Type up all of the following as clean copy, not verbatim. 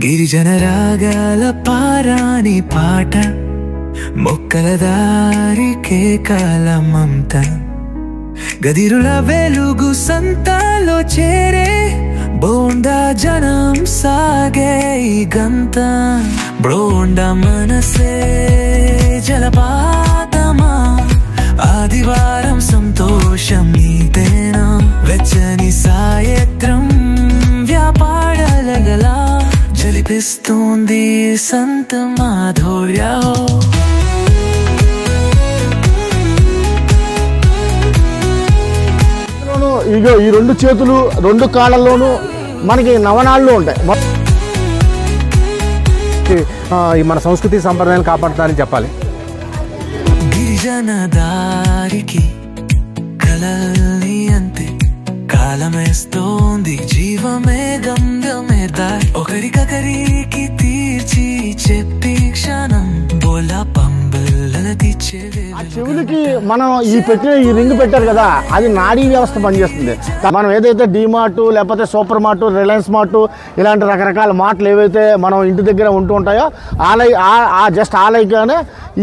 గిరిజన రాగాల పారాని పాట మొక్కల దారికే కాలమంత గదిరుల వెలుగు సంతాలో చేరే బోండా జనం సాగే ఈ గంత బ్రోండా మనసే జలపాతమా ఆదివారం సంతోషం నీదేనా వెచ్చని సాయంత్రం వ్యాపారాలగలా జలిపిస్తుంది సంత మాధుర్య ఇగో ఈ రెండు చేతులు రెండు కాళ్ళల్లోనూ మనకి నవనాళ్ళు ఉంటాయి. మన సంస్కృతి సంప్రదాయాలు కాపాడుతారని చెప్పాలి. గిరిజన దారికి కలల్ని అంతే కాలమేస్తోంది జీవమే గమ్యమే దారి ఒకరికొకరికి తీర్చి చెప్పి క్షణం బోలా పంబలను తీర్చే చెవులకి మనం ఈ పెట్టిన ఈ రింగ్ పెట్టారు కదా, అది నాడీ వ్యవస్థ పనిచేస్తుంది. మనం ఏదైతే డీమార్ట్ లేకపోతే సూపర్ మార్ట్, రిలయన్స్ మార్ట్ ఇలాంటి రకరకాల మార్ట్లు ఏవైతే మనం ఇంటి దగ్గర ఉంటూ ఉంటాయో జస్ట్ ఆలయగానే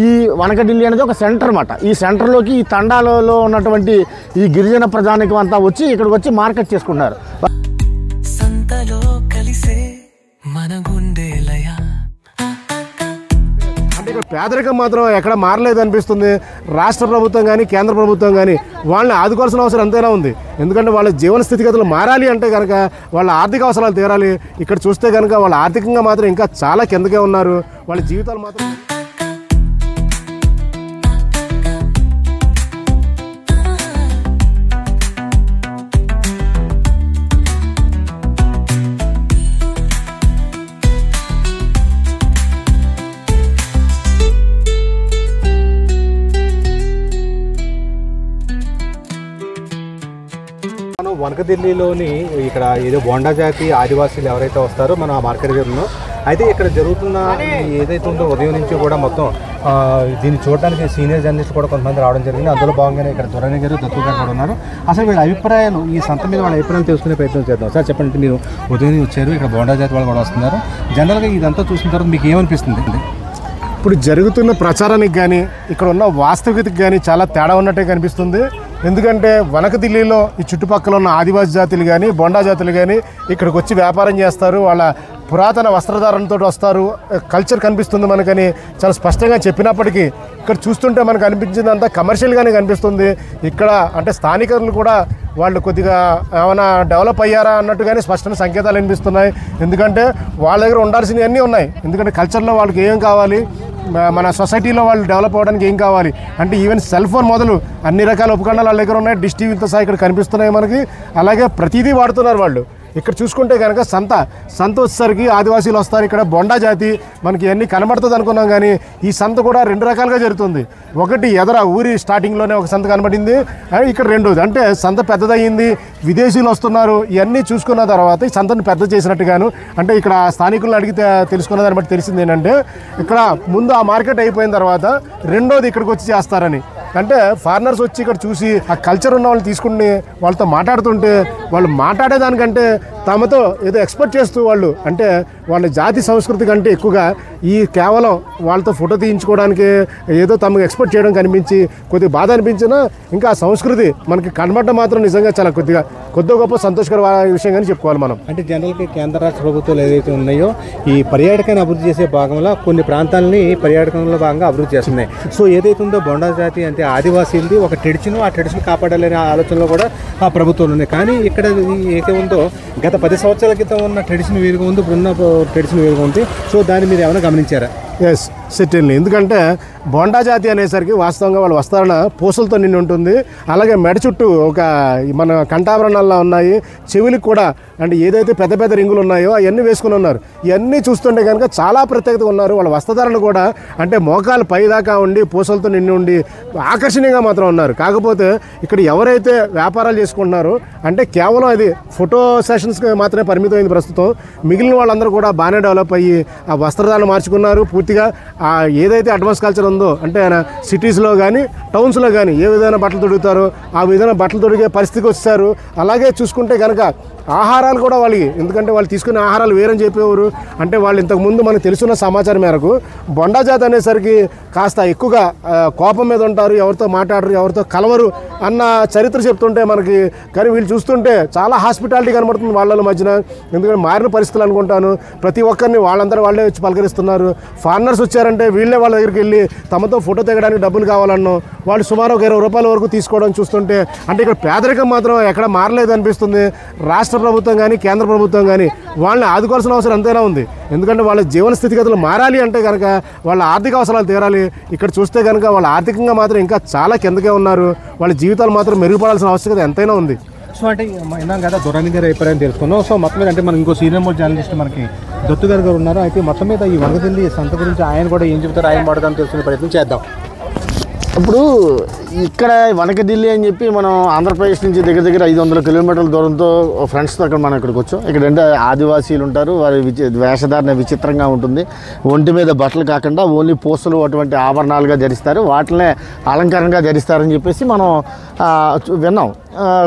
ఈ వనకడిల్లి అనేది ఒక సెంటర్ అన్నమాట. ఈ సెంటర్లోకి ఈ తండాలలో ఉన్నటువంటి ఈ గిరిజన ప్రజానికం అంతా వచ్చి ఇక్కడికి వచ్చి మార్కెట్ చేసుకుంటారు. సంతలో కలిసే మన గుండెలయ అంటే ఇక్కడ పేదరికం మాత్రం ఎక్కడ మారలేదు అనిపిస్తుంది. రాష్ట్ర ప్రభుత్వం కానీ కేంద్ర ప్రభుత్వం కానీ వాళ్ళని ఆదుకోవాల్సిన అవసరం ఎంతైనా ఉంది. ఎందుకంటే వాళ్ళ జీవన స్థితిగతులు మారాలి అంటే కనుక వాళ్ళ ఆర్థిక అవసరాలు తీరాలి. ఇక్కడ చూస్తే కనుక వాళ్ళ ఆర్థికంగా మాత్రం ఇంకా చాలా కిందకే ఉన్నారు. వాళ్ళ జీవితాలు మాత్రం వనకదిల్లీలోని ఇక్కడ ఏదో బోండా జాతి ఆదివాసీలు ఎవరైతే వస్తారో మనం ఆ మార్కెట్ దగ్గరలో అయితే ఇక్కడ జరుగుతున్న ఏదైతే ఉందో ఉదయం నుంచి కూడా మొత్తం దీన్ని చూడడానికి సీనియర్ జర్నలిస్ట్ కూడా కొంతమంది రావడం జరిగింది. అందులో భాగంగానే ఇక్కడ దురణి గారు దత్తు గారు కూడా ఉన్నారు. అసలు వీళ్ళ అభిప్రాయాలు ఈ సంత మీద వాళ్ళ అభిప్రాయాలు తెలుసుకునే ప్రయత్నం చేద్దాం. సార్ చెప్పండి, మీరు ఉదయం వచ్చారు, ఇక్కడ బోండా జాతి వాళ్ళు కూడా వస్తున్నారు. జనరల్గా ఇదంతా చూసిన తర్వాత మీకు ఏమనిపిస్తుంది? ఇప్పుడు జరుగుతున్న ప్రచారానికి కానీ ఇక్కడ ఉన్న వాస్తవికతకి కానీ చాలా తేడా ఉన్నట్టే కనిపిస్తుంది. ఎందుకంటే వనకదిల్లీలో ఈ చుట్టుపక్కల ఉన్న ఆదివాసీ జాతులు కానీ బొండా జాతులు కానీ ఇక్కడికి వచ్చి వ్యాపారం చేస్తారు. వాళ్ళ పురాతన వస్త్రధారణతో వస్తారు. కల్చర్ కనిపిస్తుంది మనకని చాలా స్పష్టంగా చెప్పినప్పటికీ ఇక్కడ చూస్తుంటే మనకు అనిపించిందంతా కమర్షియల్గానే కనిపిస్తుంది. ఇక్కడ అంటే స్థానికులు కూడా వాళ్ళు కొద్దిగా ఏమైనా డెవలప్ అయ్యారా అన్నట్టుగానే స్పష్టమైన సంకేతాలు అనిపిస్తున్నాయి. ఎందుకంటే వాళ్ళ దగ్గర ఉండాల్సినవి అన్నీ ఉన్నాయి. ఎందుకంటే కల్చర్లో వాళ్ళకి ఏం కావాలి, మన సొసైటీలో వాళ్ళు డెవలప్ అవ్వడానికి ఏం కావాలి అంటే ఈవెన్ సెల్ ఫోన్ మొదలు అన్ని రకాల ఉపకరణాలు వాళ్ళ దగ్గర ఉన్నాయి. డిష్ టీవీతో సహా ఇక్కడ కనిపిస్తున్నాయి మనకి. అలాగే ప్రతిదీ వాడుతున్నారు వాళ్ళు. ఇక్కడ చూసుకుంటే కనుక సంత వచ్చేసరికి ఆదివాసీలు వస్తారు. ఇక్కడ బొండా జాతి మనకి అన్నీ కనబడుతుంది అనుకున్నాం, కానీ ఈ సంత కూడా రెండు రకాలుగా జరుగుతుంది. ఒకటి ఎదర ఊరి స్టార్టింగ్లోనే ఒక సంత కనబడింది. ఇక్కడ రెండోది అంటే సంత పెద్దదయ్యింది, విదేశీయులు వస్తున్నారు. ఇవన్నీ చూసుకున్న తర్వాత ఈ సంతను పెద్ద చేసినట్టుగాను అంటే ఇక్కడ స్థానికులను అడిగితే తెలుసుకున్న దాన్ని బట్టి తెలిసింది ఏంటంటే ఇక్కడ ముందు ఆ మార్కెట్ అయిపోయిన తర్వాత రెండోది ఇక్కడికి వచ్చి చేస్తారని. అంటే ఫారినర్స్ వచ్చి ఇక్కడ చూసి ఆ కల్చర్ ఉన్న వాళ్ళు తీసుకుని వాళ్ళతో మాట్లాడుతుంటే వాళ్ళు మాట్లాడేదానికంటే తమతో ఏదో ఎక్స్పెక్ట్ చేస్తూ వాళ్ళు అంటే వాళ్ళ జాతి సంస్కృతి కంటే ఎక్కువగా ఈ కేవలం వాళ్ళతో ఫోటో తీయించుకోవడానికి ఏదో తమకు ఎక్స్పెక్ట్ చేయడం కనిపించి కొద్దిగా బాధ అనిపించినా ఇంకా ఆ సంస్కృతి మనకి కనబడడం మాత్రం నిజంగా చాలా కొద్దిగా గొప్ప సంతోషకర విషయం కానీ చెప్పుకోవాలి మనం. అంటే జనరల్గా కేంద్ర రాష్ట్ర ప్రభుత్వాలు ఏదైతే ఉన్నాయో ఈ పర్యాటకాన్ని అభివృద్ధి చేసే భాగంలో కొన్ని ప్రాంతాలని పర్యాటకంలో భాగంగా అభివృద్ధి చేస్తున్నాయి. సో ఏదైతే ఉందో బొండా జాతి అంటే ఆదివాసీలది ఒక ట్రెడిషన్, ఆ ట్రెడిషన్ కాపాడాలనే ఆలోచనలో కూడా ఆ ప్రభుత్వాలు ఉన్నాయి. కానీ ఇక్కడ ఏదైతే ఉందో గత 10 సంవత్సరాల క్రితం ఉన్న ట్రెడిషన్ వేరుగా ఉంది, ఇప్పుడున్న ట్రెడిషన్ వేరుగా ఉంది. సో దాన్ని మీరు ఏమైనా గమనించారా? ఎస్, సెటిల్ని. ఎందుకంటే బొండా జాతి అనేసరికి వాస్తవంగా వాళ్ళ వస్త్రాల పూసలతో నిండి ఉంటుంది. అలాగే మెడ చుట్టూ ఒక మన కంఠాభరణాల్లో ఉన్నాయి. చెవులకు కూడా అంటే ఏదైతే పెద్ద పెద్ద రింగులు ఉన్నాయో అవన్నీ వేసుకుని ఉన్నారు. ఇవన్నీ చూస్తుంటే కనుక చాలా ప్రత్యేకత ఉన్నారు. వాళ్ళ వస్త్రధారణ కూడా అంటే మోకాలు పైదాకా ఉండి పూసలతో నిండి ఉండి ఆకర్షణీయంగా మాత్రం ఉన్నారు. కాకపోతే ఇక్కడ ఎవరైతే వ్యాపారాలు చేసుకుంటున్నారో అంటే కేవలం అది ఫోటో సెషన్స్కి మాత్రమే పరిమితమైంది ప్రస్తుతం. మిగిలిన వాళ్ళందరూ కూడా బాగానే డెవలప్ అయ్యి ఆ వస్త్రధారణ మార్చుకున్నారు. పూర్తిగా ఏదైతే అడ్వాన్స్ కల్చర్ ఉందో అంటే సిటీస్లో కానీ టౌన్స్లో కానీ ఏ విధంగా బట్టలు తొడుగుతారో ఆ విధంగా బట్టలు తొడిగే పరిస్థితికి వచ్చారు. అలాగే చూసుకుంటే కనుక ఆహారాలు కూడా వాళ్ళకి, ఎందుకంటే వాళ్ళు తీసుకునే ఆహారాలు వేరని చెప్పేవారు. అంటే వాళ్ళు ఇంతకుముందు మనకు తెలుసున్న సమాచారం మేరకు బొండా జాతి అనేసరికి కాస్త ఎక్కువగా కోపం మీద ఉంటారు, ఎవరితో మాట్లాడరు, ఎవరితో కలవరు అన్న చరిత్ర చెప్తుంటే మనకి, కానీ వీళ్ళు చూస్తుంటే చాలా హాస్పిటాలిటీ కనబడుతుంది వాళ్ళ మధ్యన. ఎందుకంటే మారిన పరిస్థితులు అనుకుంటాను. ప్రతి ఒక్కరిని వాళ్ళందరూ వాళ్ళే వచ్చి పలకరిస్తున్నారు. ఫారినర్స్ వచ్చారంటే వీళ్ళే వాళ్ళ దగ్గరికి వెళ్ళి తమతో ఫోటో దిగడానికి డబ్బులు కావాలన్నో వాళ్ళు సుమారు ఒక 20 రూపాయల వరకు తీసుకోవడం చూస్తుంటే, అంటే ఇక్కడ పేదరికం మాత్రం ఎక్కడ మారలేదు అనిపిస్తుంది. రాష్ట్ర ప్రభుత్వం కానీ కేంద్ర ప్రభుత్వం కానీ వాళ్ళని ఆదుకోవాల్సిన అవసరం ఎంతైనా ఉంది. ఎందుకంటే వాళ్ళ జీవన స్థితిగతులు మారాలి అంటే కనుక వాళ్ళ ఆర్థిక అవసరాలు తీరాలి. ఇక్కడ చూస్తే కనుక వాళ్ళ ఆర్థికంగా మాత్రం ఇంకా చాలా కిందకే ఉన్నారు. వాళ్ళ జీవితాలు మాత్రం మెరుగుపడాల్సిన అవసరం ఎంతైనా ఉంది. సో అంటే విన్నాం కదా దొరాని గారు అభిప్రాయం తెలుసుకున్నాం. సో మొత్తం మీద అంటే మనం ఇంకో సీనియర్ మోస్ట్ జర్నలిస్ట్ మనకి దత్తు గారు ఉన్నారు. అయితే మొత్తం మీద ఈ వనగదిల్లి సంత గురించి ఆయన కూడా ఏం చెబుతారు, ఆయన మాట్లాడదాం తెలుసుకునే ప్రయత్నం చేద్దాం. ఇప్పుడు ఇక్కడ వనకదిల్లి అని చెప్పి మనం ఆంధ్రప్రదేశ్ నుంచి దగ్గర దగ్గర 500 కిలోమీటర్ల దూరంతో ఫ్రెండ్స్తో అక్కడ మనం ఇక్కడికి వచ్చాం. ఇక్కడ అంటే ఆదివాసీలు ఉంటారు, వారి వేషధారణ విచిత్రంగా ఉంటుంది. ఒంటి మీద బట్టలు కాకుండా ఓన్లీ పూసలు అటువంటి ఆభరణాలుగా ధరిస్తారు, వాటినే అలంకరణగా ధరిస్తారని చెప్పేసి మనం విన్నాం.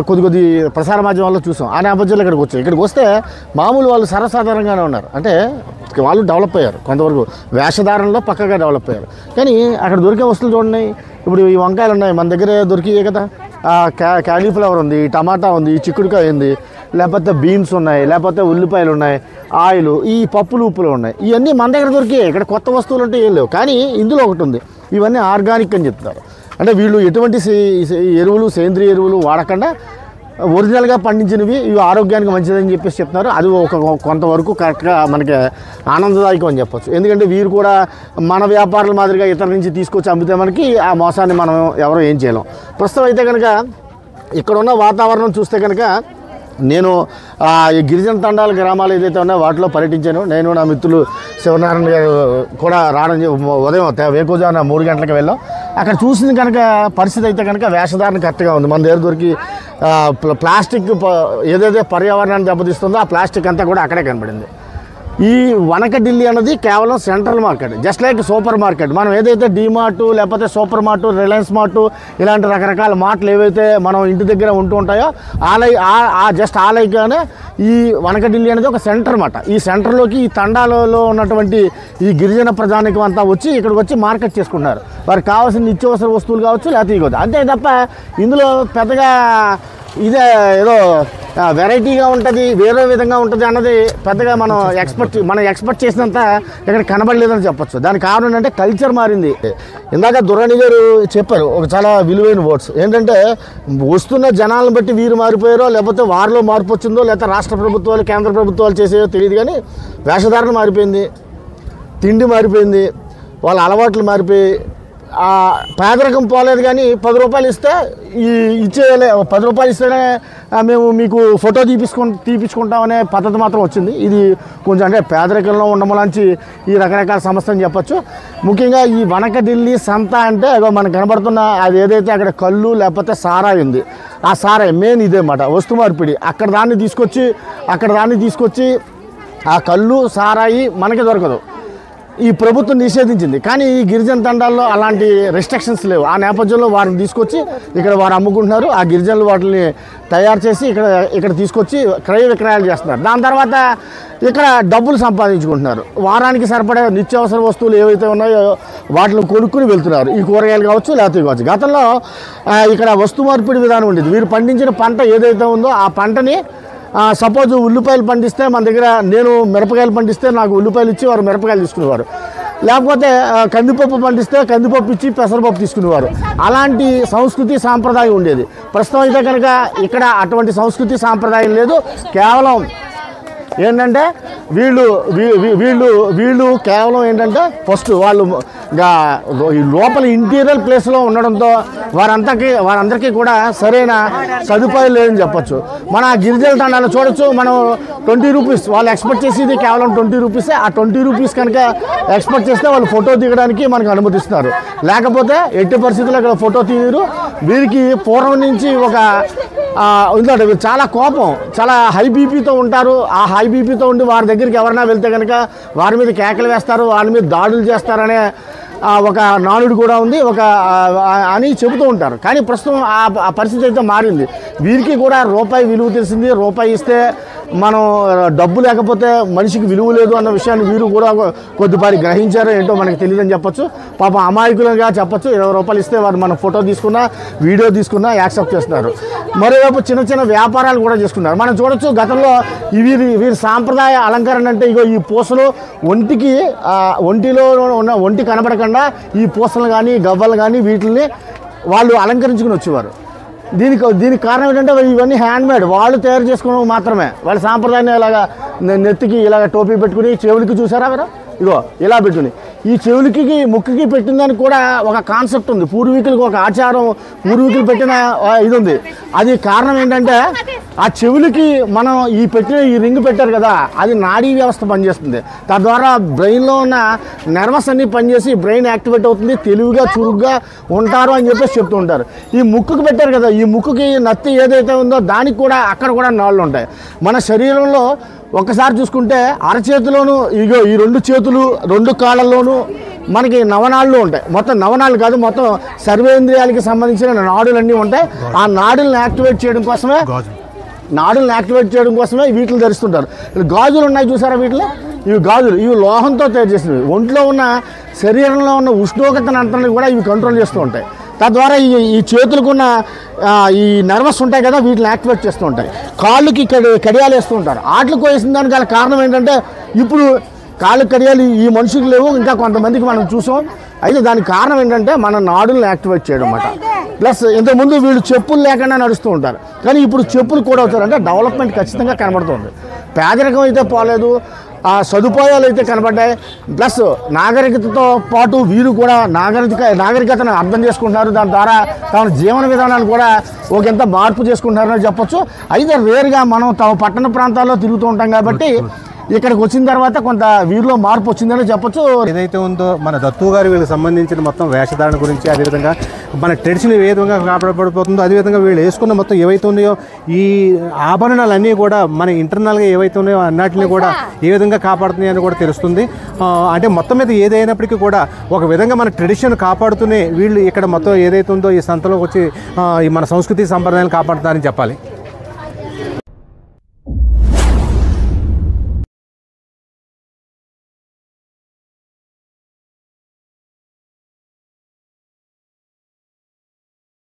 కొద్ది ప్రసార మాధ్యమాల్లో చూసాం. ఆ నేపథ్యంలో ఇక్కడికి వచ్చాం. ఇక్కడికి వస్తే మామూలు వాళ్ళు సర్వసాధారణంగానే ఉన్నారు. అంటే వాళ్ళు డెవలప్ అయ్యారు, కొంతవరకు వేషధారణలో పక్కగా డెవలప్ అయ్యారు. కానీ అక్కడ దొరికే వస్తువులు చూడండి. ఇప్పుడు ఈ వంకాయలు ఉన్నాయి, మన దగ్గర దొరికియే కదా. క్యాలీఫ్లవర్ ఉంది, టమాటా ఉంది, చిక్కుడుకాయ ఉంది, లేకపోతే బీన్స్ ఉన్నాయి, లేకపోతే ఉల్లిపాయలు ఉన్నాయి, ఆయిల్, ఈ పప్పులు ఉప్పులు ఉన్నాయి. ఇవన్నీ మన దగ్గర దొరికాయి. ఇక్కడ కొత్త వస్తువులు అంటే ఏం లేవు. కానీ ఇందులో ఒకటి ఉంది, ఇవన్నీ ఆర్గానిక్ అని చెప్తున్నారు. అంటే వీళ్ళు ఎటువంటి ఎరువులు, సేంద్రియ ఎరువులు వాడకుండా ఒరిజినల్గా పండించినవి, ఇవి ఆరోగ్యానికి మంచిదని చెప్పేసి చెప్తున్నారు. అది కొంతవరకు కరెక్ట్గా మనకి ఆనందదాయకం అని చెప్పొచ్చు. ఎందుకంటే వీరు కూడా మన వ్యాపారుల మాదిరిగా ఇతర నుంచి తీసుకొచ్చి అమ్మితే మనకి ఆ మోసాన్ని మనం ఎవరో ఏం చేయలేం. ప్రస్తుతం అయితే కనుక ఇక్కడున్న వాతావరణం చూస్తే కనుక నేను ఈ గిరిజన తండాల గ్రామాలు ఏదైతే ఉన్నాయో వాటిలో పర్యటించాను. నేను నా మిత్రులు శివనారాయణ గారు కూడా రావడం, ఉదయం వేకువజామున 3 గంటలకు వెళ్ళాం. అక్కడ చూసింది కనుక పరిస్థితి అయితే కనుక వేషధారణ కరెక్ట్గా ఉంది. మన దగ్గర దొరికి ప్లాస్టిక్ ఏదైతే పర్యావరణాన్ని దెబ్బతీస్తుందో ఆ ప్లాస్టిక్ అంతా కూడా అక్కడే కనబడింది. ఈ వనకదిల్లి అన్నది కేవలం central market, just like super market. మనం ఏదైతే డీమార్ట్ లేకపోతే సూపర్ మార్ట్, రిలయన్స్ మార్ట్ ఇలాంటి రకరకాల మార్ట్లు ఏవైతే మనం ఇంటి దగ్గర ఉంటూ ఉంటాయో జస్ట్ ఆలయగానే ఈ వనకదిల్లి అనేది ఒక సెంటర్ అన్నమాట. ఈ సెంటర్లోకి ఈ తండాలలో ఉన్నటువంటి ఈ గిరిజన ప్రజానికం అంతా వచ్చి ఇక్కడికి వచ్చి మార్కెట్ చేసుకుంటున్నారు. వారికి కావాల్సిన నిత్యావసర వస్తువులు కావచ్చు, లేకపోతే ఇవ్వదు. అంతే తప్ప ఇందులో పెద్దగా ఇదే ఏదో వెరైటీగా ఉంటుంది, వేరే విధంగా ఉంటుంది అన్నది పెద్దగా మనం ఎక్స్పెక్ట్ చేసినంత ఇక్కడ కనబడలేదని చెప్పొచ్చు. దానికి కారణం ఏంటంటే కల్చర్ మారింది. ఇందాక దురాని గారు చెప్పారు ఒక చాలా విలువైన వర్డ్స్. ఏంటంటే వస్తున్న జనాలను బట్టి వీరు మారిపోయారో, లేకపోతే వారిలో మార్పు వచ్చిందో, లేకపోతే రాష్ట్ర ప్రభుత్వాలు కేంద్ర ప్రభుత్వాలు చేసేదో తెలియదు. కానీ వేషధారణ మారిపోయింది, తిండి మారిపోయింది, వాళ్ళ అలవాట్లు మారిపోయి పేదరికం పోలేదు. కానీ 10 రూపాయలు ఇస్తే ఇచ్చేయాలి, 10 రూపాయలు ఇస్తేనే మేము మీకు ఫోటో తీపించుకుంటామనే పద్ధతి మాత్రం వచ్చింది. ఇది కొంచెం అంటే పేదరికంలో ఉండమలాంచి ఈ రకరకాల సమస్య అని చెప్పచ్చు. ముఖ్యంగా ఈ వనకదిల్లి సంత అంటే మనకు కనబడుతున్న అది ఏదైతే అక్కడ కళ్ళు లేకపోతే సారాయి ఉంది, ఆ సారాయి మెయిన్ ఇదే అన్నమాట, వస్తు మార్పిడి. అక్కడ దాన్ని తీసుకొచ్చి ఆ కళ్ళు సారాయి మనకి దొరకదు, ఈ ప్రభుత్వం నిషేధించింది. కానీ ఈ గిరిజన తండాల్లో అలాంటి రెస్ట్రిక్షన్స్ లేవు. ఆ నేపథ్యంలో వారిని తీసుకొచ్చి ఇక్కడ వారు అమ్ముకుంటున్నారు. ఆ గిరిజనులు వాటిని తయారు చేసి ఇక్కడ తీసుకొచ్చి క్రయ విక్రయాలు చేస్తున్నారు. దాని తర్వాత ఇక్కడ డబ్బులు సంపాదించుకుంటున్నారు. వారానికి సరిపడే నిత్యావసర వస్తువులు ఏవైతే ఉన్నాయో వాటిని కొనుక్కుని వెళ్తున్నారు. ఈ కూరగాయలు కావచ్చు, లేకపోతే కావచ్చు. గతంలో ఇక్కడ వస్తు మార్పిడి విధానం ఉండేది. వీరు పండించిన పంట ఏదైతే ఉందో ఆ పంటని సపోజ్ ఉల్లిపాయలు పండిస్తే మన దగ్గర, నేను మిరపకాయలు పండిస్తే నాకు ఉల్లిపాయలు ఇచ్చి వారు మిరపకాయలు తీసుకునేవారు. లేకపోతే కందిపప్పు పండిస్తే కందిపప్పు ఇచ్చి పెసరపప్పు తీసుకునేవారు. అలాంటి సంస్కృతి సాంప్రదాయం ఉండేది. ప్రస్తుతం అయితే కనుక ఇక్కడ అటువంటి సంస్కృతి సాంప్రదాయం లేదు. కేవలం ఏంటంటే వీళ్ళు కేవలం ఏంటంటే ఫస్ట్ వాళ్ళు లోపల ఇంటీరియర్ ప్లేస్లో ఉండడంతో వారందరికీ కూడా సరైన సదుపాయాలు లేదని చెప్పచ్చు. మన గిరిజన తండాలు చూడొచ్చు. మనం 20 రూపీస్ వాళ్ళు ఎక్స్పెక్ట్ చేసేది కేవలం 20 రూపీసే. ఆ 20 రూపీస్ కనుక ఎక్స్పెక్ట్ చేస్తే వాళ్ళు ఫోటో దిగడానికి మనకు అనుమతిస్తున్నారు. లేకపోతే ఎట్టి పరిస్థితుల్లో ఇక్కడ ఫోటో తీయరు. వీరికి పూర్వం నుంచి ఒక ఉందంటే చాలా కోపం, చాలా హై బీపీతో ఉంటారు. ఆ హై బీపీతో ఉండి వారి దగ్గరికి ఎవరైనా వెళ్తే కనుక వారి మీద కేకలు వేస్తారు, వాళ్ళ మీద దాడులు చేస్తారనే ఒక నానుడు కూడా ఉంది, అని చెబుతూ ఉంటారు. కానీ ప్రస్తుతం ఆ పరిస్థితి అయితే మారింది. వీరికి కూడా రూపాయి విలువ తెలిసింది. రూపాయి ఇస్తే మనం డబ్బు లేకపోతే మనిషికి విలువ లేదు అన్న విషయాన్ని వీరు కూడా కొద్దిపాటి గ్రహించారో ఏంటో మనకి తెలియదని చెప్పొచ్చు. పాపం అమాయకులుగా చెప్పొచ్చు. 20 రూపాయలు ఇస్తే వారు మనం ఫోటో తీసుకున్నా వీడియో తీసుకున్నా యాక్సెప్ట్ చేస్తున్నారు. మరోవైపు చిన్న చిన్న వ్యాపారాలు కూడా చేసుకున్నారు. మనం చూడొచ్చు గతంలో వీరి సాంప్రదాయ అలంకరణ అంటే ఇగో ఈ పూసలు ఒంటిలో ఉన్న ఒంటి కనబడకుండా ఈ పూసలు కానీ గవ్వలు కానీ వీటిని వాళ్ళు అలంకరించుకుని వచ్చేవారు. దీనికి కారణం ఏంటంటే ఇవన్నీ హ్యాండ్మేడ్, వాళ్ళు తయారు చేసుకున్నవి మాత్రమే. వాళ్ళ సాంప్రదాయాన్ని ఇలాగా నెత్తికి ఇలాగ టోపీ పెట్టుకుని చెవులకి చూసారా మీరు ఇగో ఇలా పెట్టుకుని ఈ చెవులకి ముక్కుకి పెట్టిన దానికి కూడా ఒక కాన్సెప్ట్ ఉంది. పూర్వీకులకు ఒక ఆచారం, పూర్వీకులు పెట్టిన ఇది ఉంది. అది కారణం ఏంటంటే ఆ చెవులకి మనం ఈ రింగ్ పెట్టారు కదా, అది నాడీ వ్యవస్థ పనిచేస్తుంది. తద్వారా బ్రెయిన్లో ఉన్న నర్వస్ అన్నీ పనిచేసి బ్రెయిన్ యాక్టివేట్ అవుతుంది, తెలివిగా చురుగ్గా ఉంటారు అని చెప్పేసి చెప్తూ ఉంటారు. ఈ ముక్కుకి పెట్టారు కదా, ఈ ముక్కుకి నత్తి ఏదైతే ఉందో దానికి కూడా అక్కడ కూడా నాళ్ళు ఉంటాయి. మన శరీరంలో ఒక్కసారి చూసుకుంటే అరచేతిలోను ఇగో ఈ 2 చేతులు 2 కాళ్ళల్లోనూ మనకి నవనాళ్ళు ఉంటాయి. మొత్తం నవనాళ్ళు కాదు, మొత్తం సర్వేంద్రియాలకి సంబంధించిన నాడులన్నీ ఉంటాయి. ఆ నాడులను యాక్టివేట్ చేయడం కోసమే వీటిని ధరిస్తుంటారు. గాజులు ఉన్నాయి చూసారా, ఇవి గాజులు, ఇవి లోహంతో తయారు చేసినవి. ఒంట్లో ఉన్న శరీరంలో ఉన్న ఉష్ణోగ్రతను అంతా కూడా ఇవి కంట్రోల్ చేస్తూ ఉంటాయి. తద్వారా ఈ చేతులకున్న ఈ నర్వస్ ఉంటాయి కదా, వీటిని యాక్టివేట్ చేస్తూ ఉంటాయి. కాళ్ళకి కడియాలు వేస్తూ ఉంటారు. ఆటలకు వేసిన దానికి గల కారణం ఏంటంటే ఇప్పుడు కాళ్ళకి కడియాలు ఈ మనుషులకు లేవు, ఇంకా కొంతమందికి మనం చూసాం. అయితే దానికి కారణం ఏంటంటే మన నాడులను యాక్టివేట్ చేయడం అన్నమాట. ప్లస్ ఇంతకుముందు వీళ్ళు చెప్పులు లేకుండా నడుస్తూ ఉంటారు, కానీ ఇప్పుడు చెప్పులు కూడా అవుతారు. అంటే డెవలప్మెంట్ ఖచ్చితంగా కనబడుతుంది. పేదరికం అయితే పోలేదు, ఆ సదుపాయాలు అయితే కనబడ్డాయి. ప్లస్ నాగరికతతో పాటు వీరు కూడా నాగరికతను అర్థం చేసుకుంటున్నారు. దాని ద్వారా తమ జీవన విధానాన్ని కూడా ఒకంత మార్పు చేసుకుంటున్నారని చెప్పొచ్చు. అయితే రేరుగా మనం తమ పట్టణ ప్రాంతాల్లో తిరుగుతూ ఉంటాం కాబట్టి ఇక్కడికి వచ్చిన తర్వాత కొంత వీరిలో మార్పు వచ్చిందని చెప్పొచ్చు. ఏదైతే ఉందో మన దత్తు గారు వీళ్ళకి సంబంధించిన మొత్తం వేషధారణ గురించి, అదేవిధంగా మన ట్రెడిషన్ ఏ విధంగా కాపాడబడిపోతుందో, అదేవిధంగా వీళ్ళు వేసుకున్న మొత్తం ఏవైతే ఉన్నాయో ఈ ఆభరణాలన్నీ కూడా మన ఇంటర్నల్గా ఏవైతే ఉన్నాయో అన్నిటిని కూడా ఏ విధంగా కాపాడుతున్నాయి అని కూడా తెలుస్తుంది. అంటే మొత్తం మీద ఏదైనప్పటికీ కూడా ఒక విధంగా మన ట్రెడిషన్ కాపాడుతూనే వీళ్ళు ఇక్కడ మొత్తం ఏదైతే ఉందో ఈ సంతలోకి వచ్చి మన సంస్కృతి సంప్రదాయాలు కాపాడుతారని చెప్పాలి.